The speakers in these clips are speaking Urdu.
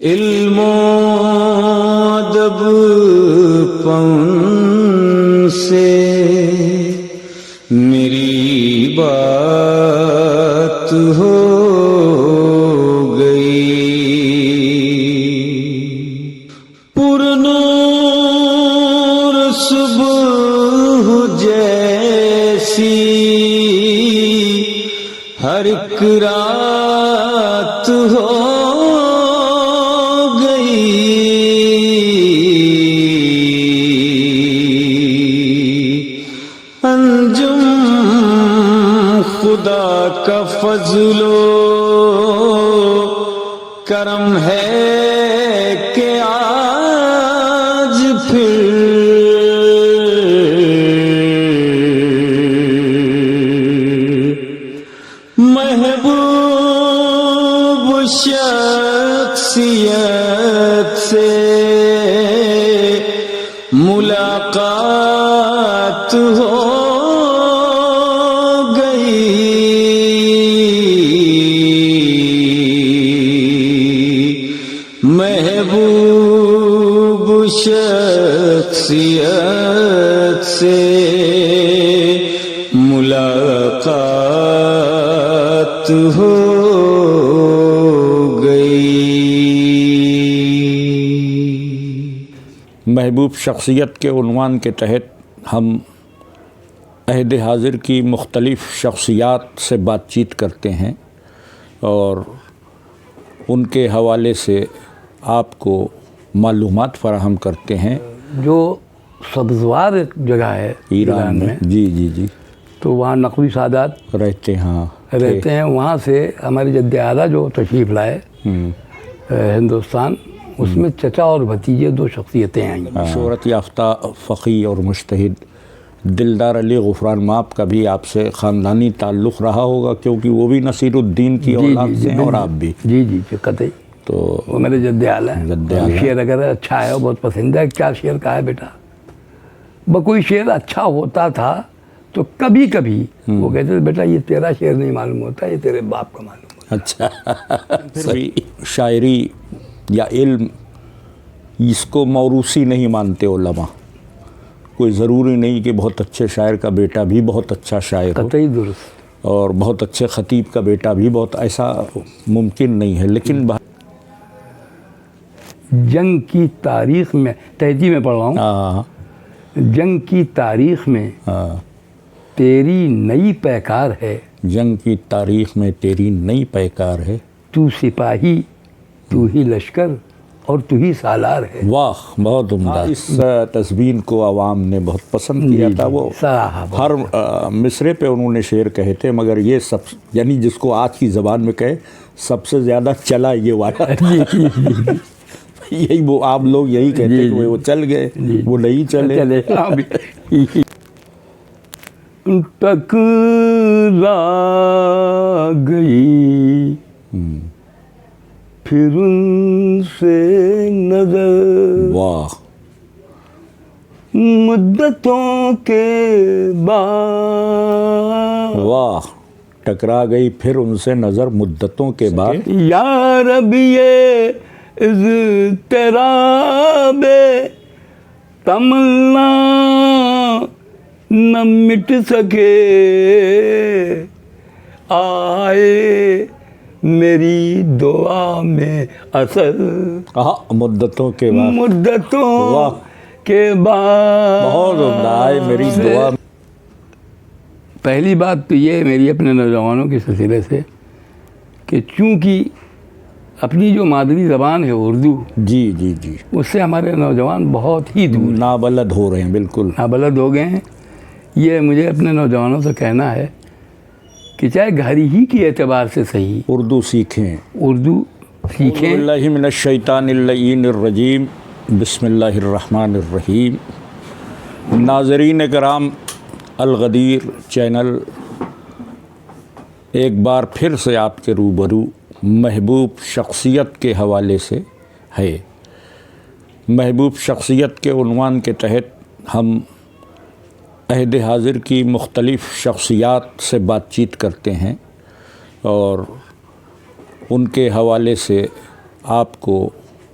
علم و ادب پن سے میری بات ہو گئی، پرنور صبح جیسی ہر ایک رات ہو انجم خدا کا فضل و کرم ہے کہ آج پھر محبوب شخصیت سے ملاقات ہو محبوب شخصیت سے ملاقات ہو گئی۔ محبوب شخصیت کے عنوان کے تحت ہم عہد حاضر کی مختلف شخصیات سے بات چیت کرتے ہیں اور ان کے حوالے سے آپ کو معلومات فراہم کرتے ہیں۔ جو سبزوار ایک جگہ ہے ایران میں، جی جی جی، تو وہاں نقوی سادات رہتے ہیں۔ وہاں سے ہمارے جد اعلیٰ جو تشریف لائے ہندوستان، اس میں چچا اور بھتیجے دو شخصیتیں آئیں۔ شہرت یافتہ فقیہ اور مجتہد دلدار علی غفران ماپ کا بھی آپ سے خاندانی تعلق رہا ہوگا، کیونکہ وہ بھی نصیر الدین کی اولاد سے ہیں اور آپ بھی۔ جی جی قطعی، تو وہ میرے جد اعلیٰ ہیں۔ شعر اگر اچھا ہے بہت پسند ہے۔ کیا شعر کہا ہے بیٹا؟ کوئی شعر اچھا ہوتا تھا تو کبھی کبھی وہ کہتے تھے بیٹا یہ تیرا شعر نہیں معلوم ہوتا، یہ تیرے باپ کا معلوم ہوتا۔ اچھا، شاعری یا علم اس کو موروثی نہیں مانتے علماء۔ کوئی ضروری نہیں کہ بہت اچھے شاعر کا بیٹا بھی بہت اچھا شاعر ہو، قطعی درست، اور بہت اچھے خطیب کا بیٹا بھی بہت، ایسا ممکن نہیں ہے۔ لیکن جنگ کی تاریخ میں تہذیب میں پڑھ رہا ہوں، جنگ کی تاریخ میں تیری نئی پیکار ہے، جنگ کی تاریخ میں تیری نئی پیکار ہے، تو سپاہی تو ہی لشکر اور تو ہی سالار ہے۔ واہ، بہت عمدہ۔ اس تسبین کو عوام نے بہت پسند کیا تھا۔ وہ ہر مصرے پہ انہوں نے شعر کہے تھے، مگر یہ سب، یعنی جس کو آج کی زبان میں کہے سب سے زیادہ چلا یہ والا یہی وہ آپ لوگ یہی کہتے ہیں کہ وہ چل گئے، وہ نہیں چلے۔ ٹکرا گئی پھر ان سے نظر، واہ، مدتوں کے بعد، واہ، ٹکرا گئی پھر ان سے نظر مدتوں کے بعد، یا رب یہ اضطراب تمنا نہ مٹ سکے، آئے میری دعا میں اثر، مدتوں کے بعد، مدتوں کے بعد، بہت عمدہ، آئے میری دعا۔ پہلی بات تو یہ میری اپنے نوجوانوں کے سلسلے سے کہ چونکہ اپنی جو مادری زبان ہے اردو، جی جی جی، اس سے ہمارے نوجوان بہت ہی دور نابلد ہو رہے ہیں، بالکل نابلد ہو گئے ہیں۔ یہ مجھے اپنے نوجوانوں سے کہنا ہے کہ چاہے گھر ہی کی اعتبار سے صحیح اردو سیکھیں، اردو سیکھیں۔ اعوذ باللہ من الشیطان اللعین الرجیم، بسم اللہ الرحمن الرحیم۔ ناظرین کرام، الغدیر چینل ایک بار پھر سے آپ کے روبرو محبوب شخصیت کے حوالے سے ہے۔ محبوب شخصیت کے عنوان کے تحت ہم عہد حاضر کی مختلف شخصیات سے بات چیت کرتے ہیں اور ان کے حوالے سے آپ کو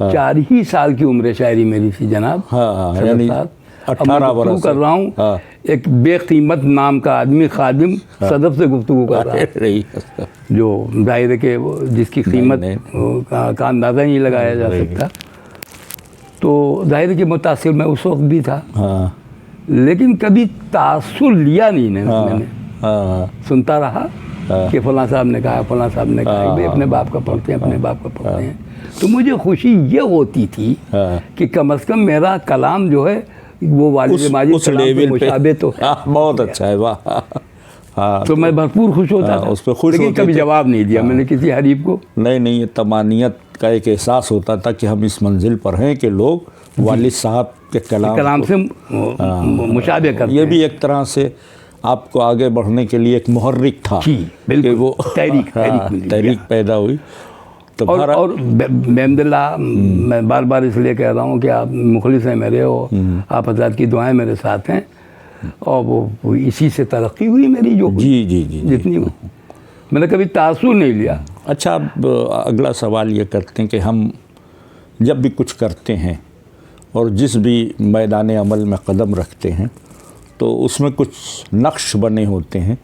4 ہی سال کی عمر شاعری میری تھی جناب. ہاں صدر یعنی صاحب. 18 برس گفتگو کر رہا ہوں ایک بے قیمت نام کا آدمی خادم صدر سے گفتگو کر رہا ہے جو ظاہر ہے کہ جس کی قیمت کا اندازہ نہیں لگایا جا سکتا. تو ظاہر ہے کہ متاثر میں اس وقت بھی تھا, لیکن کبھی تاثر لیا نہیں میں نے. سنتا رہا کہ فلاں صاحب نے کہا, فلاں صاحب نے کہا, بھائی اپنے باپ کا پڑھتے ہیں, اپنے باپ کا پڑھتے ہیں. تو مجھے خوشی یہ ہوتی تھی کہ کم از کم میرا کلام جو ہے وہ والد ماجد کلام پہ مشابہ تو ہے. بہت اچھا ہے, واہ. تو میں بھرپور خوش ہوتا تھا اس پہ خوش لیکن ہوتے کبھی تھے. جواب نہیں دیا میں نے کسی حریف کو. نہیں, یہ تمانیت کا ایک احساس ہوتا تھا کہ ہم اس منزل پر ہیں کہ لوگ والد صاحب کے کلام سے مشابہ کرتے ہیں. یہ بھی ایک طرح سے آپ کو آگے بڑھنے کے لیے ایک محرک تھا کہ وہ تحریک پیدا ہوئی. اور بحمد اللہ میں بار بار اس لیے کہہ رہا ہوں کہ آپ مخلص ہیں میرے, اور آپ حضرات کی دعائیں میرے ساتھ ہیں, اور وہ اسی سے ترقی ہوئی میری جو جی جتنی میں نے کبھی تاثر نہیں لیا. اچھا, اب اگلا سوال یہ کرتے ہیں کہ ہم جب بھی کچھ کرتے ہیں اور جس بھی میدان عمل میں قدم رکھتے ہیں تو اس میں کچھ نقش بنے ہوتے ہیں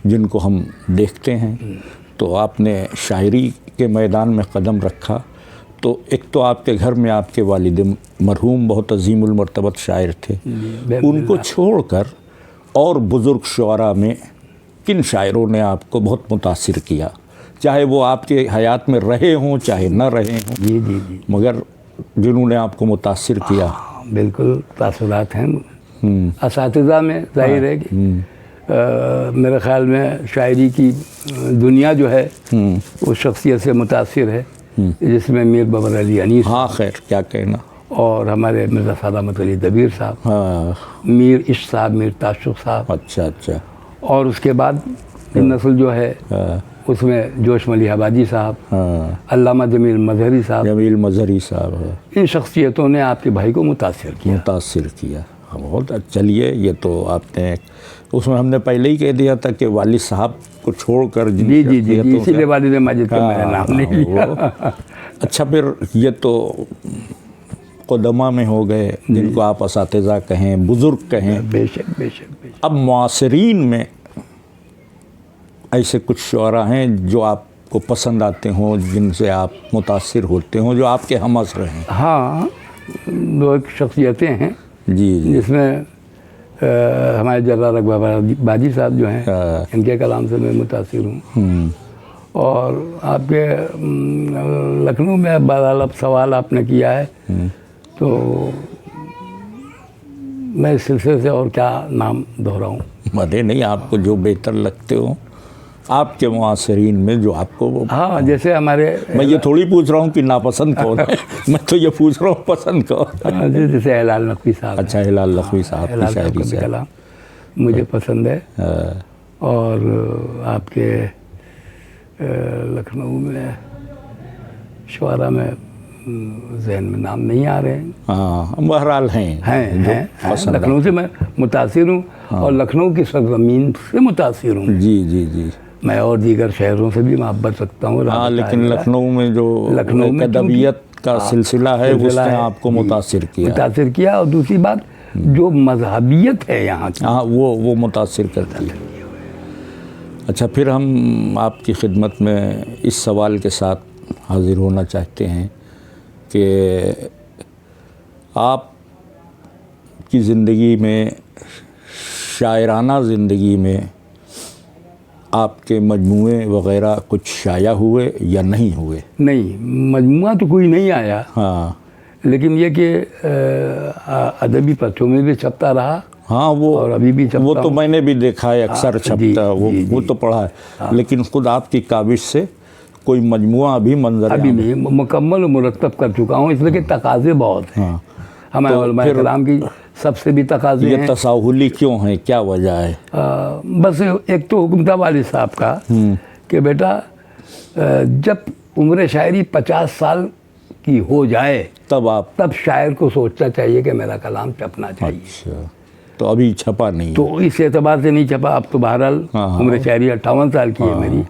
جن کو ہم دیکھتے ہیں. تو آپ نے شاعری کے میدان میں قدم رکھا تو ایک تو آپ کے گھر میں آپ کے والد مرحوم بہت عظیم المرتبت شاعر تھے, ان کو چھوڑ کر اور بزرگ شعراء میں کن شاعروں نے آپ کو بہت متاثر کیا, چاہے وہ آپ کے حیات میں رہے ہوں چاہے نہ رہے ہوں؟ جی مگر جنہوں نے آپ کو متاثر کیا. بالکل تاثرات ہیں. اساتذہ میں ظاہر ہے کہ میرے خیال میں شاعری کی دنیا جو ہے اس شخصیت سے متاثر ہے جس میں میر بابر علی انیس, ہاں خیر کیا کہنا, اور ہمارے مرزا سلامت علی دبیر صاحب, میر عشق صاحب, میر تعشق صاحب. اچھا. اور اس کے بعد نسل جو ہے اس میں جوش ملی آبادی صاحب, علامہ جمیل مظہری صاحب. ان شخصیتوں نے آپ کے بھائی کو متاثر کیا. بہت. چلیے, یہ تو آپ نے اس میں ہم نے پہلے ہی کہہ دیا تھا کہ والد صاحب کو چھوڑ کر جی اسی لیے والد ماجد کا میں نے نام نہیں لیا. اچھا, پھر یہ تو قدماء میں ہو گئے جن کو آپ اساتذہ کہیں, بزرگ کہیں. بے شک. اب معاصرین میں ایسے کچھ شعراء ہیں جو آپ کو پسند آتے ہوں, جن سے آپ متاثر ہوتے ہوں, جو آپ کے ہم عصر ہیں؟ ہاں, دو ایک شخصیتیں ہیں جی جس میں ہمارے جلال اکبر بادی صاحب جو ہیں, ان کے کلام سے میں متاثر ہوں. اور آپ کے لکھنؤ میں بہرحال اب سوال آپ نے کیا ہے تو میں اس سلسلے سے اور کیا نام دہراؤں. مدے نہیں, آپ کو جو بہتر لگتے ہوں آپ کے معاصرین میں جو آپ کو. ہاں, جیسے ہمارے, میں یہ تھوڑی پوچھ رہا ہوں کہ ناپسند کون ہے, میں تو یہ پوچھ رہا ہوں پسند کون. جیسے ہلال نقوی صاحب. اچھا, ہلال نقوی صاحب کی شاعری سے کلام مجھے پسند ہے. اور آپ کے لکھنؤ میں شعراء میں ذہن میں نام نہیں آ رہے ہیں. ہاں, بہرحال ہیں. لکھنؤ سے میں متاثر ہوں اور لکھنؤ کی سرزمین سے متاثر ہوں. جی. میں اور دیگر شہروں سے بھی محبت رکھتا ہوں. ہاں, لیکن لکھنؤ میں جو ادبیت کا سلسلہ ہے اس نے آپ کو متاثر کیا. اور دوسری بات جو مذہبیت ہے یہاں کی, ہاں, وہ متاثر کرتی ہے. اچھا, پھر ہم آپ کی خدمت میں اس سوال کے ساتھ حاضر ہونا چاہتے ہیں کہ آپ کی زندگی میں, شاعرانہ زندگی میں آپ کے مجموعے وغیرہ کچھ شائع ہوئے یا نہیں ہوئے؟ نہیں, مجموعہ تو کوئی نہیں آیا. ہاں, لیکن یہ کہ ادبی پرچوں میں بھی چھپتا رہا. ہاں, وہ اور ابھی بھی چھپتا, وہ تو میں نے بھی دیکھا ہے, اکثر چھپتا, وہ تو پڑھا ہے. لیکن خود آپ کی کاوش سے کوئی مجموعہ ابھی نہیں مکمل و مرتب کر چکا ہوں, اس لیے کہ تقاضے بہت ہیں. ہمارے علماء کرام کی سب سے بھی تقاضے ہیں. یہ تساہلی کیوں ہیں, کیا وجہ ہے؟ بس ایک تو حکم تھا والد صاحب کا کہ بیٹا جب عمر شاعری 50 سال کی ہو جائے تب شاعر کو سوچنا چاہیے کہ میرا کلام چھپنا چاہیے. اچھا, تو ابھی چھپا نہیں؟ تو اس اعتبار سے نہیں چھپا. اب تو بہرحال عمر شاعری 58 سال کی ہے میری.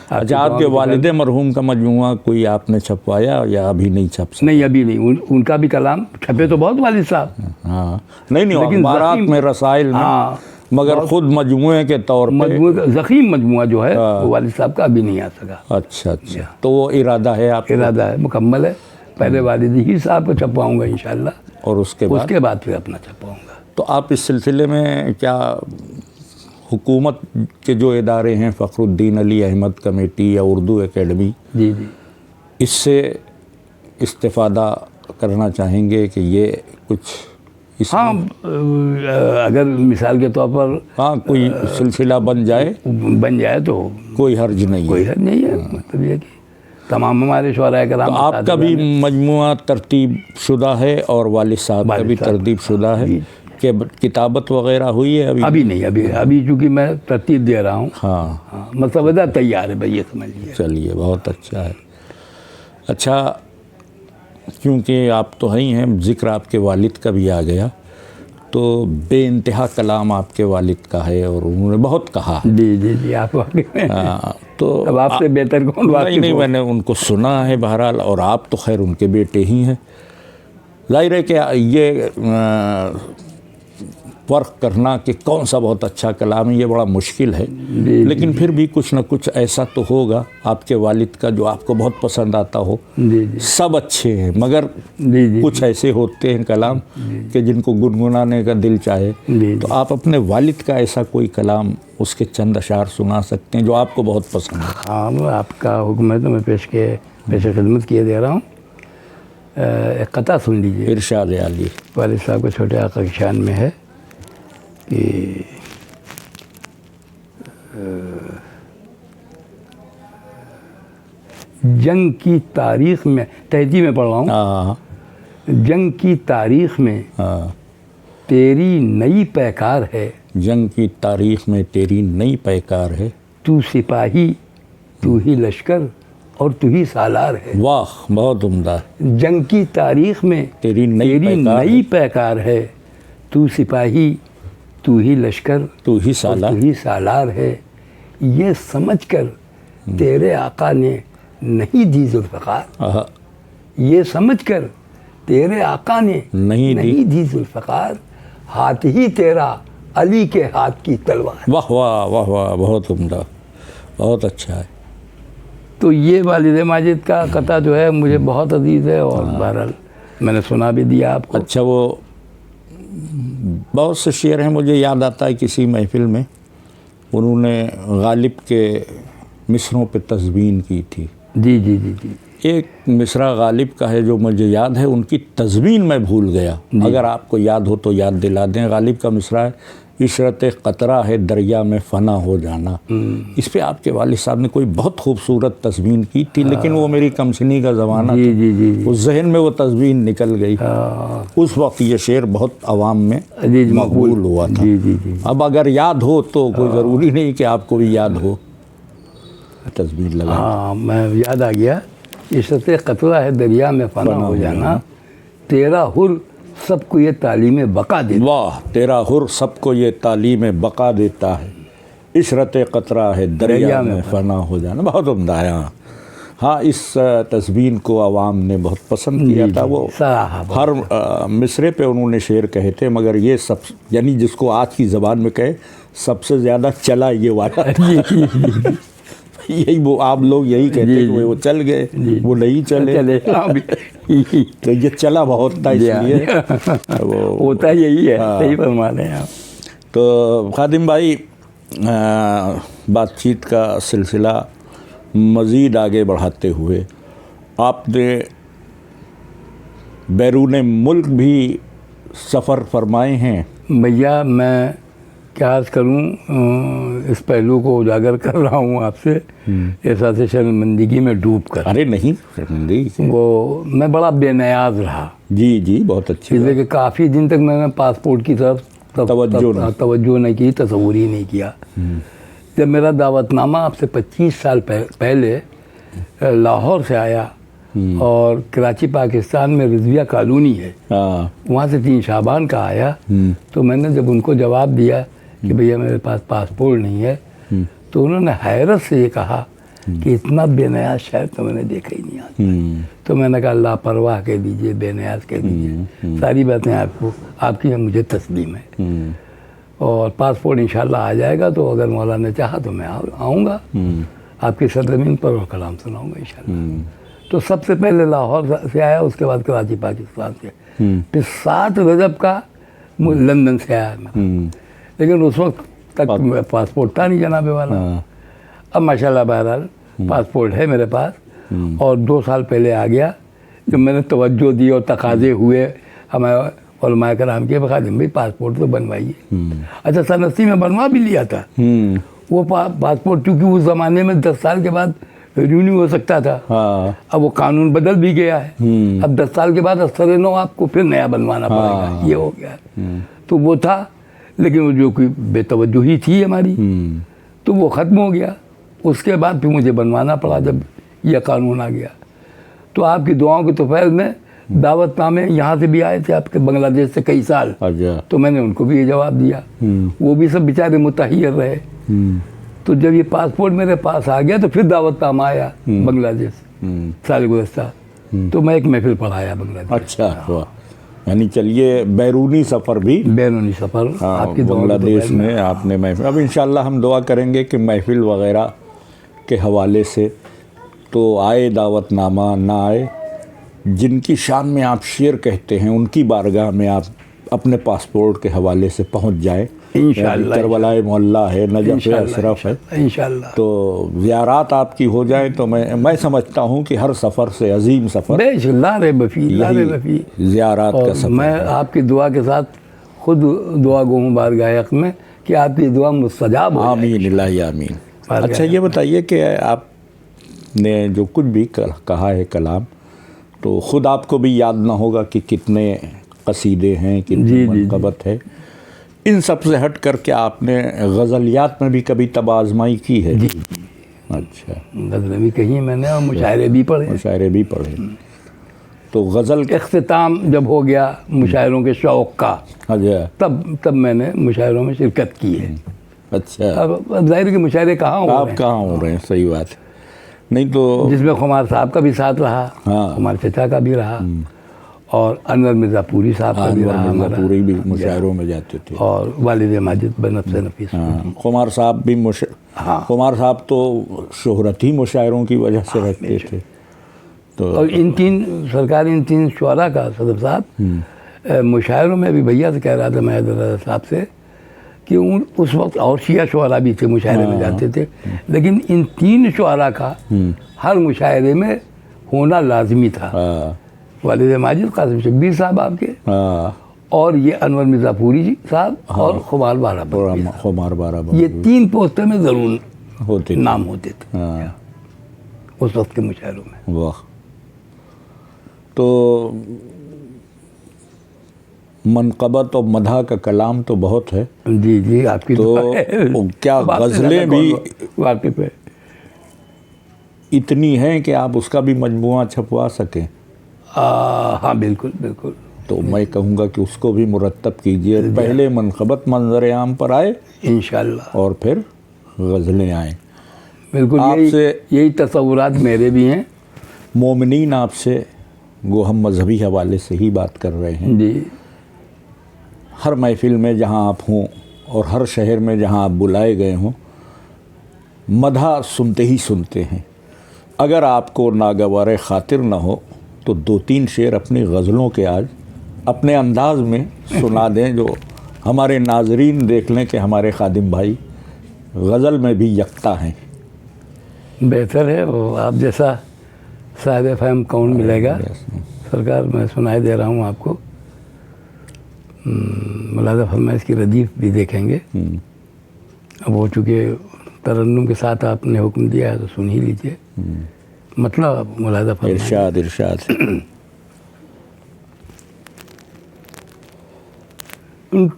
اچھا آپ کے والد مرحوم کا مجموعہ کوئی آپ نے چھپوایا یا ابھی نہیں چھپ سکا؟ نہیں ابھی نہیں، ان کا بھی کلام چھپے تو بہت والد صاحب، ہاں نہیں لیکن اخبارات میں رسائل میں، ہاں مگر خود مجموعے کے طور پہ مجموعہ زخیم مجموعہ جو ہے وہ والد صاحب کا ابھی نہیں آ سکا۔ اچھا اچھا، تو وہ ارادہ ہے آپ کا؟ ارادہ ہے، مکمل ہے، پہلے والد ہی صاحب کو چھپواؤں گا انشاءاللہ، اور اس کے بعد پھر اپنا چھپواؤں گا۔ تو آپ اس سلسلے میں کیا حکومت کے جو ادارے ہیں، فخر الدین علی احمد کمیٹی یا اردو اکیڈمی، جی جی اس سے استفادہ کرنا چاہیں گے کہ یہ کچھ اس ہاں اگر مثال کے طور پر ہاں کوئی سلسلہ بن جائے بن جائے تو کوئی حرج نہیں کوئی ہے؟ حد نہیں ہے، مطلب یہ کہ تمام ہمارے شعراء کرام تو آپ کا بھی مجموعہ ترتیب شدہ ہے اور والد صاحب کا بھی ترتیب شدہ ہے کہ کتابت وغیرہ ہوئی ہے ابھی نہیں، ابھی چونکہ میں ترتیب دے رہا ہوں، ہاں مسودہ تیار ہے بھائی، یہ سمجھ لیجیے۔ چلیے بہت اچھا ہے۔ اچھا کیونکہ آپ تو ہی ہیں، ذکر آپ کے والد کا بھی آ گیا، تو بے انتہا کلام آپ کے والد کا ہے اور انہوں نے بہت کہا۔ جی جی جی آپ واقف ہیں، تو اب آپ سے بہتر کون واقف نہیں ہو؟ میں نے ان کو سنا ہے بہرحال، اور آپ تو خیر ان کے بیٹے ہی ہیں۔ ظاہر ہے کہ یہ فرق کرنا کہ کون سا بہت اچھا کلام ہے یہ بڑا مشکل ہے، لیکن پھر بھی کچھ نہ کچھ ایسا تو ہوگا آپ کے والد کا جو آپ کو بہت پسند آتا ہو۔ جی جی سب اچھے ہیں مگر جی جی کچھ ایسے ہوتے ہیں کلام کہ جن کو گنگنانے کا دل چاہے، جی تو آپ اپنے والد کا ایسا کوئی کلام اس کے چند اشعار سنا سکتے ہیں جو آپ کو بہت پسند ہے؟ ہاں آپ کا حکم ہے تو میں پیش خدمت کیے دے رہا ہوں۔ ایک قطعہ سن لیجیے، ارشاد عالی۔ والد صاحب کو چھوٹے آقا کی شان میں ہے کہ جنگ کی تاریخ میں، تہذیب میں پڑھ رہا ہوں، ہاں جنگ کی تاریخ میں ہاں، تیری نئی پیکار ہے، جنگ کی تاریخ میں تیری نئی پیکار ہے، تو سپاہی تو ہی لشکر اور تو ہی سالار ہے۔ واہ بہت عمدہ۔ جنگ کی تاریخ میں تیری نئی پیکار ہے، تو سپاہی تو ہی لشکر تو ہی اور سالہ، تو ہی سالار ہے، یہ سمجھ کر تیرے آقا نے نہیں دی ذوالفقار، یہ سمجھ کر تیرے آقا نے نہیں دی ذوالفقار، ہاتھ ہی تیرا علی کے ہاتھ کی تلوار۔ واہ واہ واہ واہ بہت عمدہ، بہت اچھا ہے۔ تو یہ والد ماجد کا قطعہ جو ہے مجھے بہت عزیز ہے، اور بہرحال میں نے سنا بھی دیا آپ کو۔ اچھا وہ بہت سے شعر ہیں، مجھے یاد آتا ہے کسی محفل میں انہوں نے غالب کے مصروں پہ تزوین کی تھی۔ جی جی جی جی ایک مصرع غالب کا ہے جو مجھے یاد ہے، ان کی تزوین میں بھول گیا، اگر آپ کو یاد ہو تو یاد دلا دیں۔ غالب کا مصرع ہے، عشرت قطرہ ہے دریا میں فنا ہو جانا۔ اس پہ آپ کے والد صاحب نے کوئی بہت خوبصورت تزوین کی تھی، لیکن وہ میری کمسنی کا زمانہ جی جی جی اس ذہن میں وہ تزوین نکل گئی۔ اس وقت یہ شعر بہت عوام میں مقبول ہوا تھا۔ جی جی جی اب اگر یاد ہو تو کوئی ضروری نہیں کہ آپ کو بھی یاد ہو، تزوین لگا۔ ہاں میں یاد آ گیا، عشرت قطرہ ہے دریا میں فنا ہو جانا، تیرا حر سب کو یہ تعلیم بقا دیتا۔ واہ، تیرا حر سب کو یہ تعلیم بقا دیتا ہے، عشرت قطرہ ہے دریا میں فنا ہو جانا، بہت عمدہ ہے۔ ہاں اس تزوین کو عوام نے بہت پسند کیا تھا، وہ ہر مصرے پہ انہوں نے شعر کہے تھے، مگر یہ سب یعنی جس کو آج کی زبان میں کہے سب سے زیادہ چلا یہ والا، یہی وہ آپ لوگ یہی کہتے ہیں کہ وہ چل گئے، وہ نہیں چلے، تو یہ چلا بہت تھا، اس لیے وہ ہوتا یہی ہے، صحیح فرما رہے ہیں آپ۔ تو خادم بھائی بات چیت کا سلسلہ مزید آگے بڑھاتے ہوئے آپ نے بیرون ملک بھی سفر فرمائے ہیں؟ بھیا میں کیا عرض کروں، اس پہلو کو اجاگر کر رہا ہوں آپ سے، احساس شرمندگی میں ڈوب کر۔ ارے نہیں شرمندگی، وہ میں بڑا بے نیاز رہا، جی جی بہت اچھی، اس لیے کہ کافی دن تک میں نے پاسپورٹ کی طرف توجہ نہیں کی، تصور ہی نہیں کیا۔ جب میرا دعوت نامہ اب سے 25 سال پہلے لاہور سے آیا، اور کراچی پاکستان میں رضویہ کالونی ہے، وہاں سے 3 شعبان کا آیا، تو میں نے جب ان کو جواب دیا کہ بھیا میرے پاس پاسپورٹ نہیں ہے، تو انہوں نے حیرت سے یہ کہا کہ اتنا بے نیاز شاعر تو میں نے دیکھا ہی نہیں آج. تو میں نے کہا لاپرواہ کہہ دیجئے، بے نیاز کہہ دیجئے، ساری باتیں آپ کی مجھے تسلیم ہے. اور پاسپورٹ انشاءاللہ آ جائے گا تو اگر مولا نے چاہا تو میں آؤں گا آپ کی سرزمین پر اور کلام سناؤں گا انشاءاللہ. تو سب سے پہلے لاہور سے آیا، اس کے بعد کراچی پاکستان سے، پھر 7 رجب کا لندن سے آیا میں. لیکن اس وقت تک پاسپورٹ تھا نہیں جناب والا. اب ماشاءاللہ بہرحال پاسپورٹ ہے میرے پاس، اور 2 سال پہلے آ گیا جب میں نے توجہ دی اور تقاضے ہوئے ہمارے علماء کرام کے، خادم بھائی پاسپورٹ تو بنوائیے. اچھا سن 80 میں بنوا بھی لیا تھا وہ پاسپورٹ، کیونکہ اس زمانے میں 10 سال کے بعد رینیو ہو سکتا تھا. اب وہ قانون بدل بھی گیا ہے، اب 10 سال کے بعد اثر نو آپ کو پھر نیا بنوانا پڑے گا، یہ ہو گیا. تو وہ تھا، لیکن وہ جو کوئی بے توجہی تھی ہماری تو وہ ختم ہو گیا. اس کے بعد پھر مجھے بنوانا پڑا جب یہ قانون آ گیا. تو آپ کی دعاؤں کے توفیل میں دعوت نامے یہاں سے بھی آئے تھے آپ کے بنگلہ دیش سے کئی سال، تو میں نے ان کو بھی یہ جواب دیا. وہ بھی سب بیچارے متحیر رہے. تو جب یہ پاسپورٹ میرے پاس آ گیا تو پھر دعوت نامہ آیا بنگلہ دیش سال گزشتہ، تو میں ایک محفل پڑھایا بنگلہ دیش. اچھا، یعنی چلیے بیرونی سفر بھی، بیرونی سفر آپ کی بنگلہ دیش میں آپ نے محفل. اب انشاءاللہ ہم دعا کریں گے کہ محفل وغیرہ کے حوالے سے تو آئے دعوت نامہ، نہ آئے، جن کی شان میں آپ شعر کہتے ہیں ان کی بارگاہ میں آپ اپنے پاسپورٹ کے حوالے سے پہنچ جائیں. انشاءاللہ کربلائے معلیٰ ہے، نجف اشرف ہے، انشاءاللہ تو زیارات آپ کی ہو جائیں تو میں سمجھتا ہوں کہ ہر سفر سے عظیم سفر لا ریب فی، لا ریب فی زیارات کا سفر. میں آپ کی دعا کے ساتھ خود دعا گو ہوں بارگاہ حق میں کہ آپ کی دعا مستجاب ہو جائے. آمین الہی آمین. اچھا یہ بتائیے کہ آپ نے جو کچھ بھی کہا ہے کلام، تو خود آپ کو بھی یاد نہ ہوگا کہ کتنے قصیدے ہیں، کتنی منقبت ہے. ان سب سے ہٹ کر کے آپ نے غزلیات میں بھی کبھی طب آزمائی کی ہے؟ جی. اچھا، غزلیں بھی کہی میں نے اور مشاعرے بھی پڑھے. مشاعرے بھی پڑھے. تو غزل اختتام جب ہو گیا مشاعروں کے شوق کا، تب میں نے مشاعروں میں شرکت کی ہے. اچھا، اب ظاہر کہ مشاعرے کہاں ہو رہے ہیں، آپ کہاں ہو رہے ہیں، صحیح بات ہے. نہیں تو جس میں خمار صاحب کا بھی ساتھ رہا، خمار چچا کا بھی رہا، اور انور مرزا پوری صاحب کا بھی رہا. پوری بھی مشاعروں میں جاتے تھے، اور والد ماجد بنفس نفیس. خمار صاحب بھی خمار صاحب تو شہرت ہی مشاعروں کی وجہ سے رکھتے تھے. تو اور ان 3 شعراء کا صدر صاحب مشاعروں میں بھی بھیا سے کہہ رہا تھا میں صاحب سے کہ اس وقت اور شیعہ شعراء بھی تھے مشاعرے میں جاتے تھے، لیکن ان 3 شعراء کا ہر مشاعرے میں ہونا لازمی تھا. والد ماجد قاسم شبیر صاحب آپ کے، اور یہ انور مرزا پوری جی صاحب، اور خمار بارہ، یہ 3 پوسٹر میں ضرور نام ہوتے تھے اس وقت کے مشاعروں میں. واہ. تو منقبت اور مدح کا کلام تو بہت ہے. جی آپ کی تو کیا غزلیں بھی واقف ہے اتنی ہیں کہ آپ اس کا بھی مجموعہ چھپوا سکیں؟ ہاں بالکل بالکل. تو میں کہوں گا کہ اس کو بھی مرتب کیجئے. پہلے منقبت منظر عام پر آئے انشاءاللہ، اور پھر غزلیں آئیں. بالکل آپ سے یہی تصورات میرے بھی ہیں. مومنین آپ سے گو ہم مذہبی حوالے سے ہی بات کر رہے ہیں. جی. ہر محفل میں جہاں آپ ہوں اور ہر شہر میں جہاں آپ بلائے گئے ہوں، مدح سنتے ہی سنتے ہیں. اگر آپ کو ناگوار خاطر نہ ہو تو 2-3 شعر اپنی غزلوں کے آج اپنے انداز میں سنا دیں، جو ہمارے ناظرین دیکھ لیں کہ ہمارے خادم بھائی غزل میں بھی یکتا ہیں. بہتر ہے. وہ آپ جیسا صاحب فہم کون ملے گا سرکار. میں سنائے دے رہا ہوں آپ کو. ملازہ فرمائش کی ردیف بھی دیکھیں گے. اب ہو چکے ترنم کے ساتھ آپ نے حکم دیا ہے تو سن ہی لیجیے. مطلب ملازہ فرمائش. ارشاد.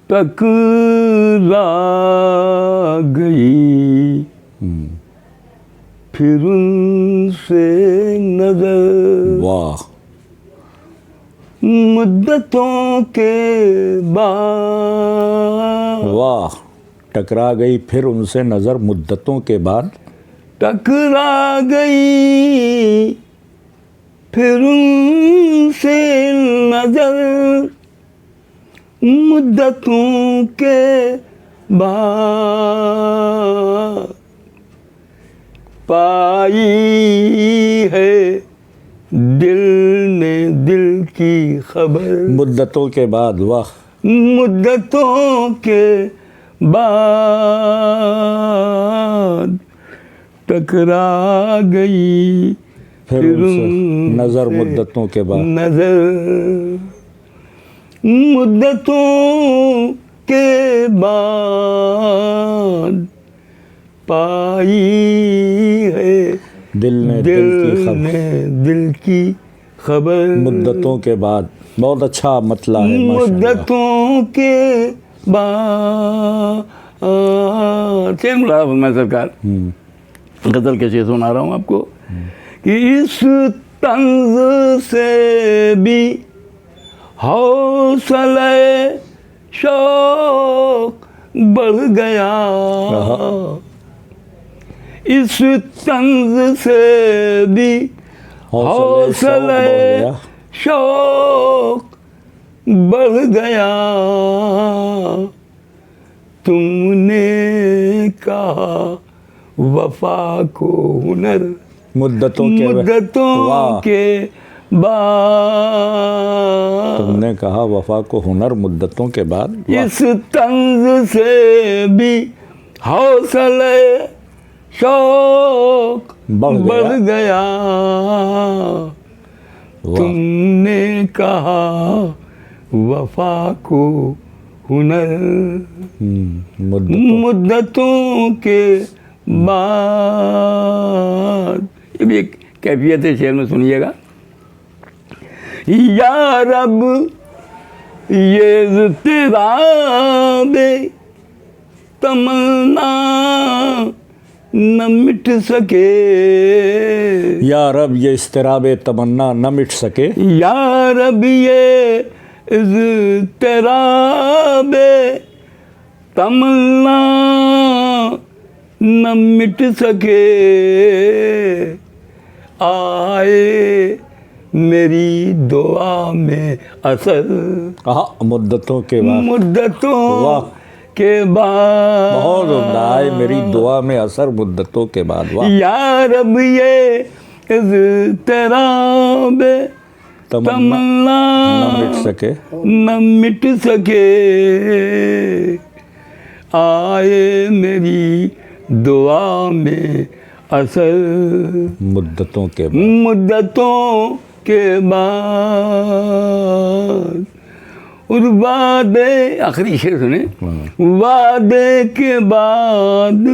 ٹکرا گئی پھر ان سے نظر، واہ، مدتوں کے بعد. واہ. ٹکرا گئی پھر ان سے نظر مدتوں کے بعد، ٹکرا گئی پھر ان سے نظر مدتوں کے بعد پائی ہے دل نے دل کی خبر. مدتوں کے بعد. واہ. مدتوں کے بعد ٹکرا گئی پھر ان سے نظر. مدتوں کے بعد نظر مدتوں کے بعد پائی ہے دل نے دل کی خبر. مدتوں کے بعد. بہت اچھا مطلع ہے. مدتوں کے بعد. میں سرکار غزل کیسے سنا رہا ہوں آپ کو کہ اس طنز سے بھی حوصلہ شوق بڑھ گیا. اس طنز سے بھی حوصلہ شوق بڑھ گیا. تم نے کہا وفا کو ہنر. مدتوں کے بعد. تم نے کہا وفا کو ہنر مدتوں کے بعد. اس طنز سے بھی حوصلہ شوق بڑھ گیا. تم نے کہا وفا کو ہنر مدتوں کے بعد. یہ بھی ایک کیفیت ہے شعر میں. سنیے گا. یا رب یہ اضطراب تمنا نہ مٹ سکے. یا رب یہ اضطراب تمنا نہ مٹ سکے. یا رب یہ اضطراب تمنا نہ مٹ سکے. آئے میری دعا میں اثر. مدتوں کے بعد. مدتوں کے بعد. بہت عمدہ. آئے میری دعا میں اثر مدتوں کے بعد. یا رب یہ اضطراب تمنا نہ مٹ سکے. نہ مٹ سکے. آئے میری دعا میں اثر مدتوں کے بعد. مدتوں کے بعد. اور وعدے. آخری شعر سنیں. وعدے کے بعد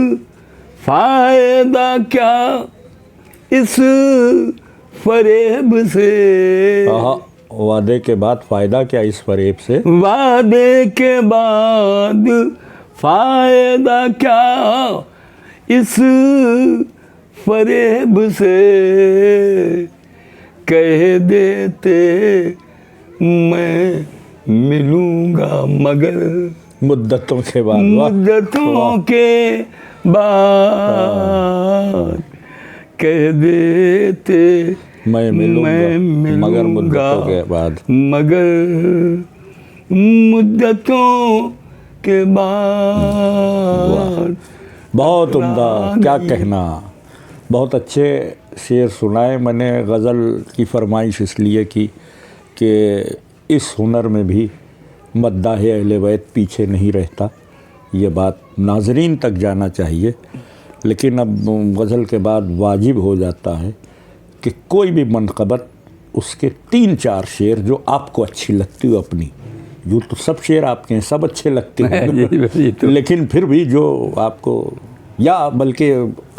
فائدہ کیا اس فریب سے. وعدے کے بعد فائدہ کیا اس فریب سے. وعدے کے بعد فائدہ کیا اس فریب سے. کہہ دیتے میں ملوں گا مگر. مدتوں کے بعد. مدتوں کے بعد کہہ دیتے میں ملوں گا مگر مدتوں کے بعد. مگر مدتوں کے بعد. بہت عمدہ. کیا کہنا. بہت اچھے شعر سنائے. میں نے غزل کی فرمائش اس لیے کی کہ اس ہنر میں بھی مداح اہل بیت پیچھے نہیں رہتا. یہ بات ناظرین تک جانا چاہیے. لیکن اب غزل کے بعد واجب ہو جاتا ہے کہ کوئی بھی منقبت اس کے 3-4 شعر جو آپ کو اچھی لگتی ہو اپنی. یوں تو سب شعر آپ کے ہیں, سب اچھے لگتے ہیں, لیکن پھر بھی جو آپ کو, یا بلکہ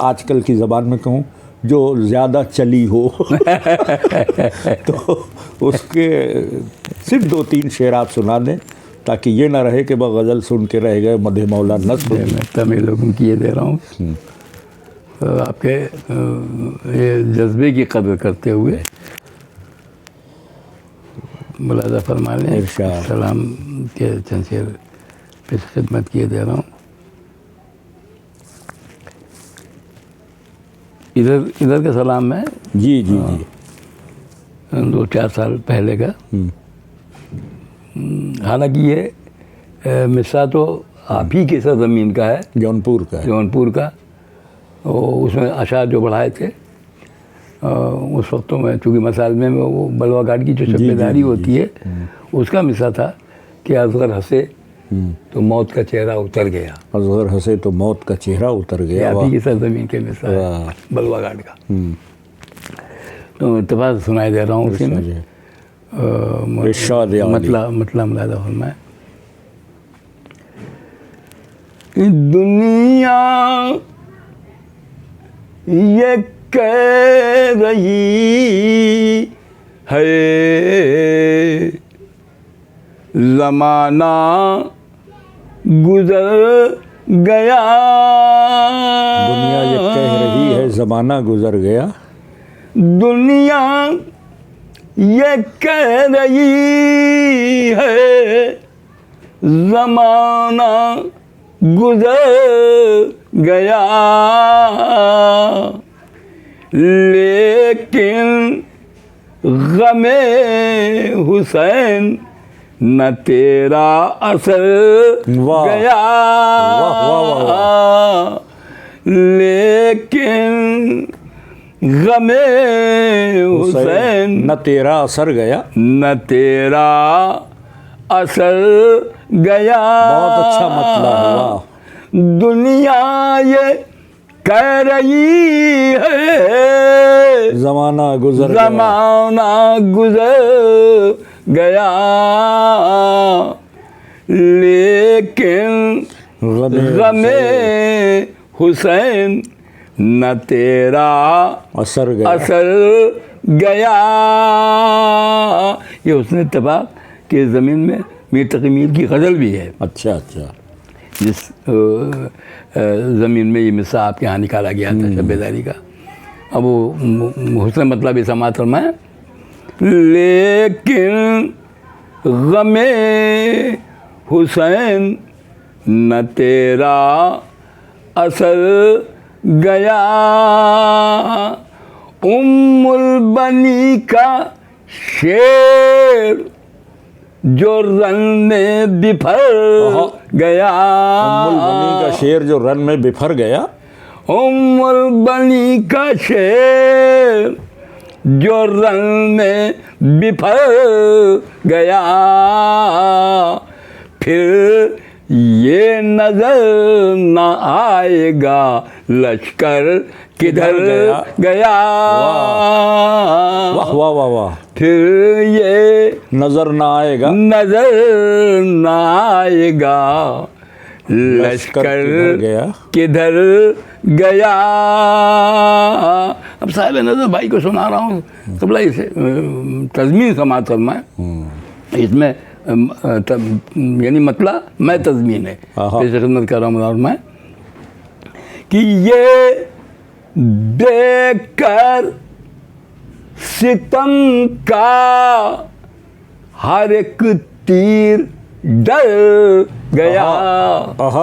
آج کل کی زبان میں کہوں جو زیادہ چلی ہو تو اس کے صرف 2-3 شعر آپ سنا دیں تاکہ یہ نہ رہے کہ وہ غزل سن کے رہ گئے, مدح مولا نہ سن. میں تمہیں لوگوں کی یہ دے رہا ہوں آپ کے یہ جذبے کی قدر کرتے ہوئے ملاحظہ فرما لیں. سلام کے چند شعر پیش خدمت کیے دے رہا ہوں. ادھر کا سلام ہے جی جی جی 2-4 سال پہلے کا. حالانکہ یہ مصرع تو آپ ہی کی سرزمین کا ہے, جونپور کا. اس میں اشعار جو بڑھائے تھے اس وقتوں میں, چونکہ مسالمے میں وہ بلوا گھاٹ کی جو شبے داری ہوتی ہے اس کا مصرع تھا کہ اصغر ہنسے تو موت کا چہرہ اتر گیا. اصغر ہنسے تو موت کا چہرہ اتر گیا. آپ ہی کی سرزمین کے مصرع ہے بلوا گھاٹ کا. تو اتفاق سنائی دے رہا ہوں اسی میں. مطلب ملادہ فرمائے. دنیا یہ کہہ رہی ہے زمانہ گزر گیا. دنیا یہ کہہ رہی ہے زمانہ گزر گیا. دنیا یہ کہہ رہی ہے زمانہ گزر گیا, لیکن غم حسین نہ تیرا اثر گیا. لیکن غم حسین نہ تیرا اثر گیا, نہ تیرا اثر گیا. بہت اچھا مطلب ہوا. دنیا یہ کہہ رہی ہے زمانہ گزر گیا, لیکن غم حسین نہ تیرا اثر گیا. یہ حسن اتفاق کہ زمین میں میر تقی میر کی غزل بھی ہے. اچھا جس زمین میں یہ مصرع آپ کے یہاں نکالا گیا تھا شب بیداری کا. اب وہ حسن مطلب سماعت فرمائیں. لیکن غم حسین نہ تیرا اثر گیا. البنی کا شیر جو رن میں بفر گیا. البنی کا شیر جو رن میں بفر گیا. البنی کا شیر جو رن میں بفر گیا. پھر یہ نظر نہ آئے گا لشکر کدھر گیا. واہ واہ واہ واہ. پھر یہ نظر نہ آئے گا لشکر کدھر گیا. اب صاحب نظر بھائی کو سنا رہا ہوں قبلہ اسے تضمین سماعت فرمائیں. اس میں یعنی مطلب میں تضمین ہے پیش خدمت کر رہا ہوں میں کہ یہ دیکھ کر ستم کا ہر ایک تیر ڈر گیا. واہ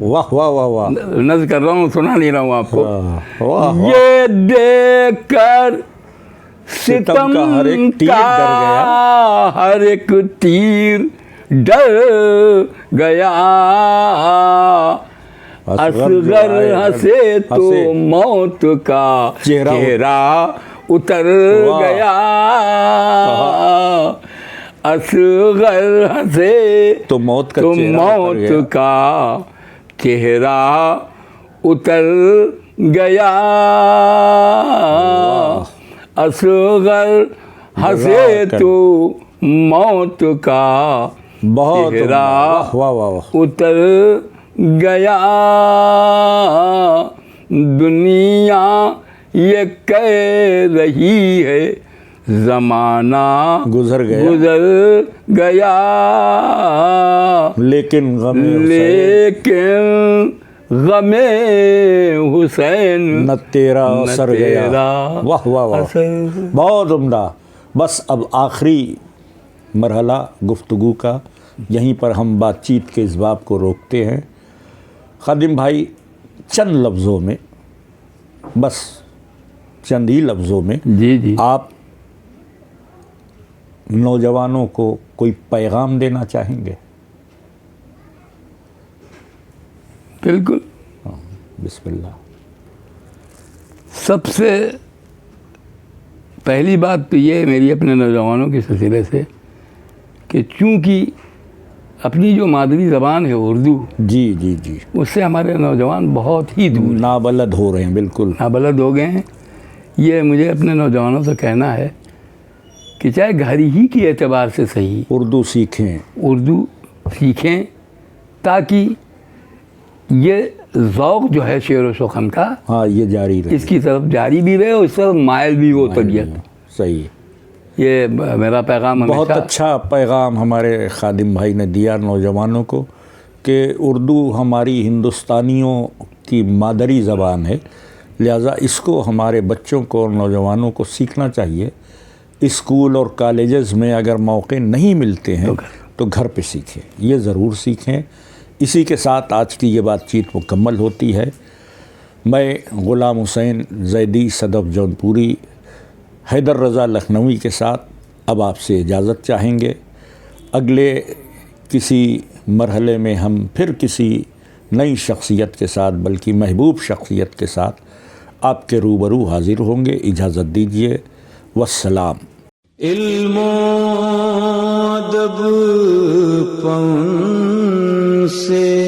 واہ واہ واہ. نظر کر رہا ہوں, سنا نہیں رہا ہوں آپ کو. یہ دیکھ کر ستم کا ہر ایک تیر ڈر گیا. اصغر ہنسے تو موت کا چہرہ اتر گیا. اصغر ہنسے تو موت کا چہرہ اتر گیا. اصغر ہنسے تو موت کا چہرہ اتر گیا. دنیا یہ کہہ رہی ہے زمانہ گزر گیا. لیکن غم حسین نہ تیرا اثر گیا. واہ واہ واہ. بہت عمدہ. بس اب آخری مرحلہ گفتگو کا, یہیں پر ہم بات چیت کے اس باب کو روکتے ہیں. خادم بھائی چند لفظوں میں بس چند ہی لفظوں میں جی جی آپ نوجوانوں کو کوئی پیغام دینا چاہیں گے؟ بالکل. بسم اللہ. سب سے پہلی بات تو یہ ہے میری اپنے نوجوانوں کے سلسلے سے کہ چونکہ اپنی جو مادری زبان ہے اردو، جی جی جی اس سے ہمارے نوجوان بہت ہی دور نابلد ہو رہے ہیں، بالکل نابلد ہو گئے ہیں. یہ مجھے اپنے نوجوانوں سے کہنا ہے کہ چاہے گھر ہی کی اعتبار سے صحیح اردو سیکھیں. اردو سیکھیں تاکہ یہ ذوق جو ہے شعر و سخن کا ہاں یہ جاری رہے. اس کی طرف جاری بھی رہے اور اس طرف مائل بھی ہو طبیعت. صحیح. یہ میرا پیغام بہت ہمیشہ اچھا پیغام ہمارے خادم بھائی نے دیا نوجوانوں کو کہ اردو ہماری ہندوستانیوں کی مادری زبان ہے، لہٰذا اس کو ہمارے بچوں کو اور نوجوانوں کو سیکھنا چاہیے. اسکول اور کالجز میں اگر موقع نہیں ملتے ہیں تو گھر پہ سیکھیں، یہ ضرور سیکھیں. اسی کے ساتھ آج کی یہ بات چیت مکمل ہوتی ہے. میں غلام حسین زیدی صدف جونپوری حیدر رضا لکھنوی کے ساتھ اب آپ سے اجازت چاہیں گے. اگلے کسی مرحلے میں ہم پھر کسی نئی شخصیت کے ساتھ، بلکہ محبوب شخصیت کے ساتھ آپ کے روبرو حاضر ہوں گے. اجازت دیجیے. والسلام. علم و ادب پن سے